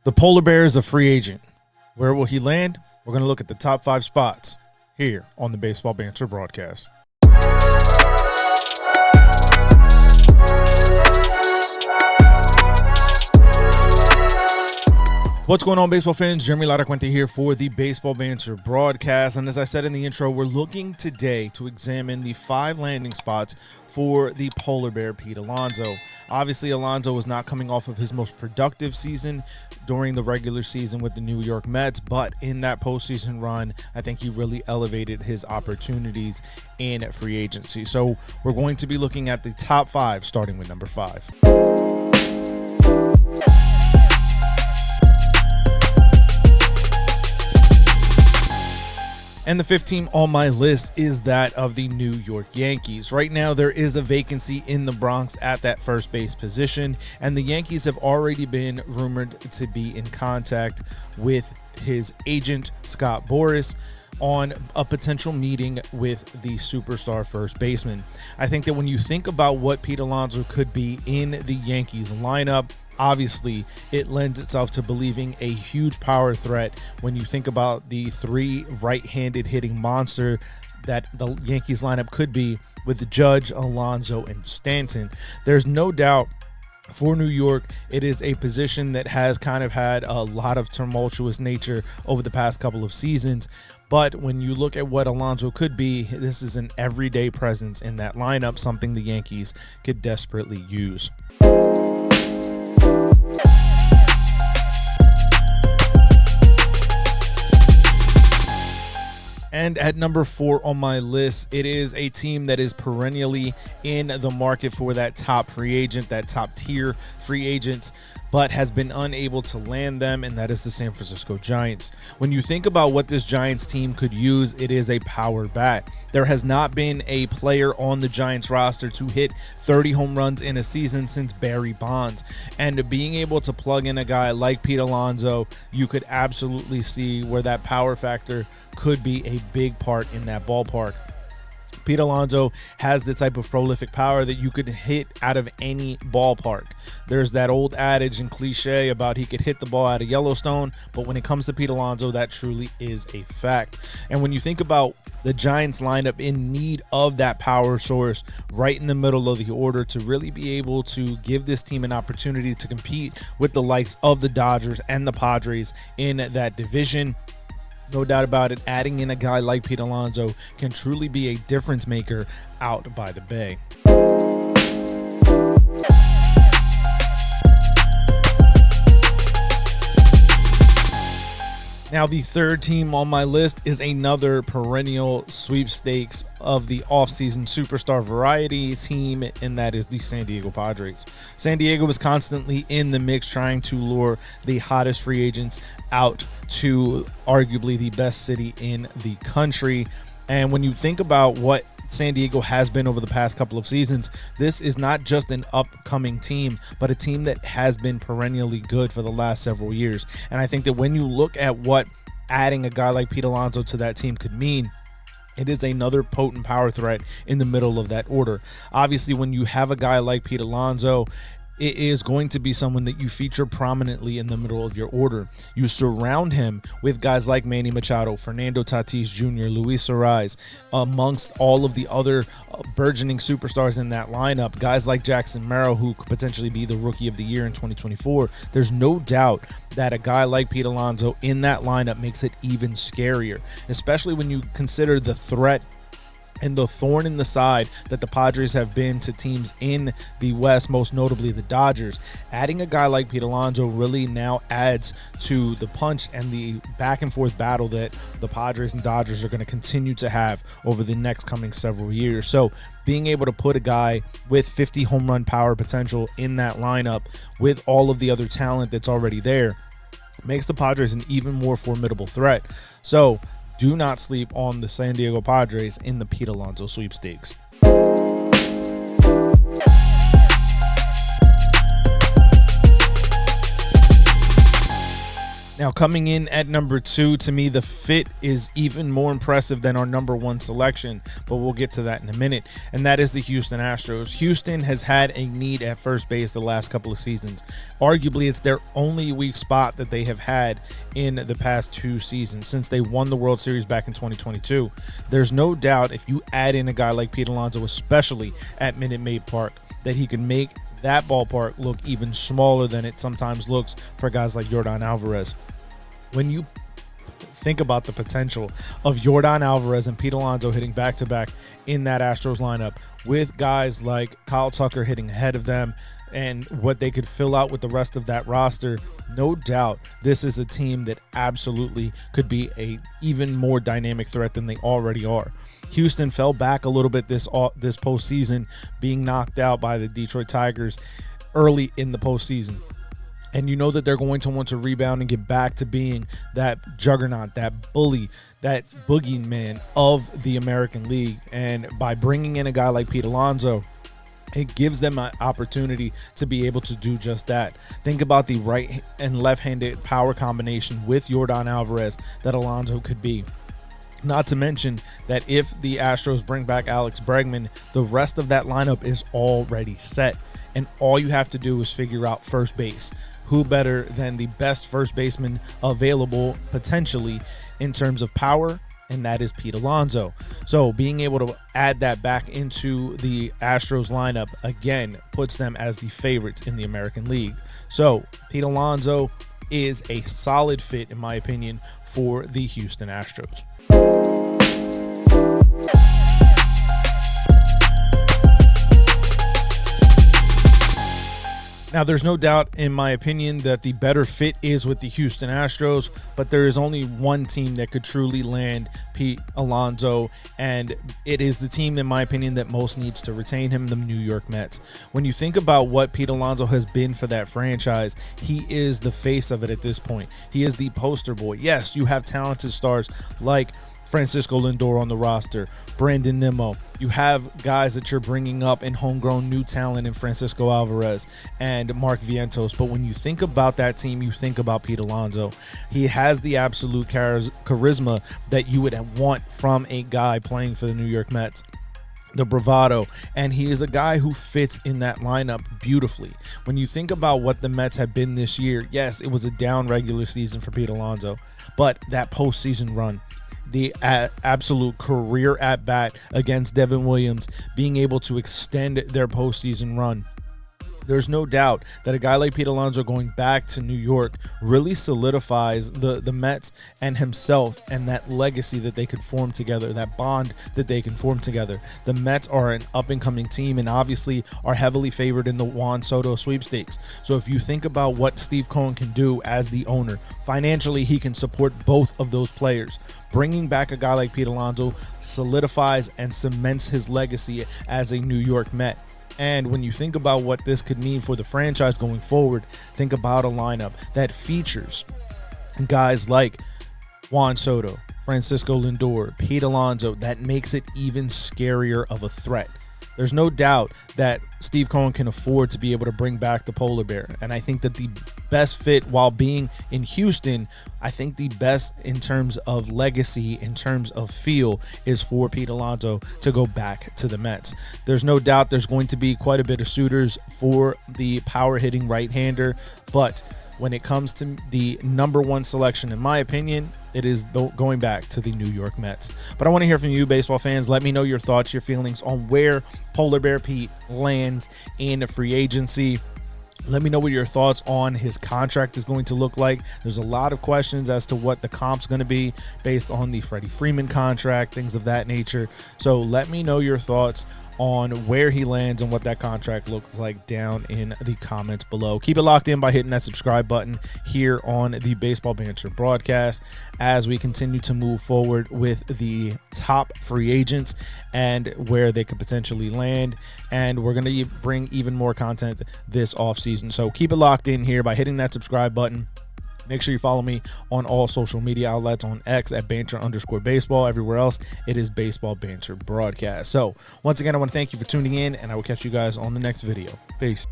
The polar bear is a free agent. Where will he land? We're going to look at the top 5 spots here on the Baseball Banter Broadcast. What's going on, baseball fans? Jeremy Laracuente here for the Baseball Banter Broadcast. And as I said in the intro, we're looking today to examine the 5 landing spots for the polar bear, Pete Alonso. Obviously, Alonso was not coming off of his most productive season during the regular season with the New York Mets, but in that postseason run, I think he really elevated his opportunities in free agency. So we're going to be looking at the top 5, starting with number 5. And the 5th team on my list is that of the New York Yankees. Right now, there is a vacancy in the Bronx at that first base position, and the Yankees have already been rumored to be in contact with his agent, Scott Boras, on a potential meeting with the superstar first baseman. I think that when you think about what Pete Alonso could be in the Yankees lineup, obviously, it lends itself to believing a huge power threat when you think about the 3 right-handed hitting monster that the Yankees lineup could be with Judge, Alonso, and Stanton. There's no doubt for New York, it is a position that has kind of had a lot of tumultuous nature over the past couple of seasons. But when you look at what Alonso could be, this is an everyday presence in that lineup, something the Yankees could desperately use. And at number 4 on my list, it is a team that is perennially in the market for that top free agent, that top tier free agents, but has been unable to land them, and that is the San Francisco Giants. When you think about what this Giants team could use, it is a power bat. There has not been a player on the Giants roster to hit 30 home runs in a season since Barry Bonds. And being able to plug in a guy like Pete Alonso, you could absolutely see where that power factor could be a big part in that ballpark. Pete Alonso has the type of prolific power that you could hit out of any ballpark. There's that old adage and cliche about he could hit the ball out of Yellowstone, but when it comes to Pete Alonso, that truly is a fact. And when you think about the Giants lineup in need of that power source right in the middle of the order to really be able to give this team an opportunity to compete with the likes of the Dodgers and the Padres in that division, no doubt about it, adding in a guy like Pete Alonso can truly be a difference maker out by the Bay. Now, the 3rd team on my list is another perennial sweepstakes of the offseason superstar variety team, and that is the San Diego Padres. San Diego was constantly in the mix trying to lure the hottest free agents out to arguably the best city in the country. And when you think about what San Diego has been over the past couple of seasons, this is not just an upcoming team, but a team that has been perennially good for the last several years. And I think that when you look at what adding a guy like Pete Alonso to that team could mean, it is another potent power threat in the middle of that order. Obviously, when you have a guy like Pete Alonso, it is going to be someone that you feature prominently in the middle of your order. You surround him with guys like Manny Machado, Fernando Tatis Jr., Luis Arraez, amongst all of the other burgeoning superstars in that lineup, guys like Jackson Merrill, who could potentially be the Rookie of the Year in 2024. There's no doubt that a guy like Pete Alonso in that lineup makes it even scarier, especially when you consider the threat and the thorn in the side that the Padres have been to teams in the West, most notably the Dodgers. Adding a guy like Pete Alonso really now adds to the punch and the back and forth battle that the Padres and Dodgers are going to continue to have over the next coming several years. So being able to put a guy with 50 home run power potential in that lineup with all of the other talent that's already there makes the Padres an even more formidable threat. So do not sleep on the San Diego Padres in the Pete Alonso sweepstakes. Now, coming in at number 2, to me, the fit is even more impressive than our number 1 selection, but we'll get to that in a minute, and that is the Houston Astros. Houston has had a need at first base the last couple of seasons. Arguably, it's their only weak spot that they have had in the past 2 seasons since they won the World Series back in 2022. There's no doubt if you add in a guy like Pete Alonso, especially at Minute Maid Park, that he can make that ballpark look even smaller than it sometimes looks for guys like Yordan Alvarez. When you think about the potential of Yordan Alvarez and Pete Alonso hitting back-to-back in that Astros lineup with guys like Kyle Tucker hitting ahead of them and what they could fill out with the rest of that roster, no doubt this is a team that absolutely could be a even more dynamic threat than they already are. Houston fell back a little bit this postseason, being knocked out by the Detroit Tigers early in the postseason. And you know that they're going to want to rebound and get back to being that juggernaut, that bully, that boogeyman of the American League. And by bringing in a guy like Pete Alonso, it gives them an opportunity to be able to do just that. Think about the right and left-handed power combination with Yordan Alvarez that Alonso could be. Not to mention that if the Astros bring back Alex Bregman, the rest of that lineup is already set. And all you have to do is figure out first base. Who better than the best first baseman available potentially in terms of power? And that is Pete Alonso. So being able to add that back into the Astros lineup, again, puts them as the favorites in the American League. So Pete Alonso is a solid fit, in my opinion, for the Houston Astros. Now, there's no doubt, in my opinion, that the better fit is with the Houston Astros, but there is only one team that could truly land Pete Alonso, and it is the team, in my opinion, that most needs to retain him, the New York Mets. When you think about what Pete Alonso has been for that franchise, he is the face of it at this point. He is the poster boy. Yes, you have talented stars like Francisco Lindor on the roster, Brandon Nimmo. You have guys that you're bringing up in homegrown new talent in Francisco Alvarez and Mark Vientos. But when you think about that team, you think about Pete Alonso. He has the absolute charisma that you would want from a guy playing for the New York Mets. The bravado, and he is a guy who fits in that lineup beautifully. When you think about what the Mets have been this year, yes, it was a down regular season for Pete Alonso, but that postseason run, the absolute career at bat against Devin Williams, being able to extend their postseason run. There's no doubt that a guy like Pete Alonso going back to New York really solidifies the Mets and himself and that legacy that they could form together, that bond that they can form together. The Mets are an up-and-coming team and obviously are heavily favored in the Juan Soto sweepstakes. So if you think about what Steve Cohen can do as the owner, financially he can support both of those players. Bringing back a guy like Pete Alonso solidifies and cements his legacy as a New York Met. And when you think about what this could mean for the franchise going forward, think about a lineup that features guys like Juan Soto, Francisco Lindor, Pete Alonso, that makes it even scarier of a threat. There's no doubt that Steve Cohen can afford to be able to bring back the polar bear. And I think that the best fit while being in Houston, I think the best in terms of legacy, in terms of feel, is for Pete Alonso to go back to the Mets. There's no doubt there's going to be quite a bit of suitors for the power hitting right-hander, but when it comes to the number 1 selection, in my opinion, it is going back to the New York Mets. But I want to hear from you, baseball fans. Let me know your thoughts, your feelings on where Polar Bear Pete lands in free agency. Let me know what your thoughts on his contract is going to look like. There's a lot of questions as to what the comp's going to be based on the Freddie Freeman contract, things of that nature. So let me know your thoughts on where he lands and what that contract looks like down in the comments below. Keep it locked in by hitting that subscribe button here on the Baseball Banter Broadcast as we continue to move forward with the top free agents and where they could potentially land. And we're going to bring even more content this offseason. So keep it locked in here by hitting that subscribe button. Make sure you follow me on all social media outlets, on X at banter_baseball. Everywhere else, it is Baseball Banter Broadcast. So once again, I want to thank you for tuning in, and I will catch you guys on the next video. Peace.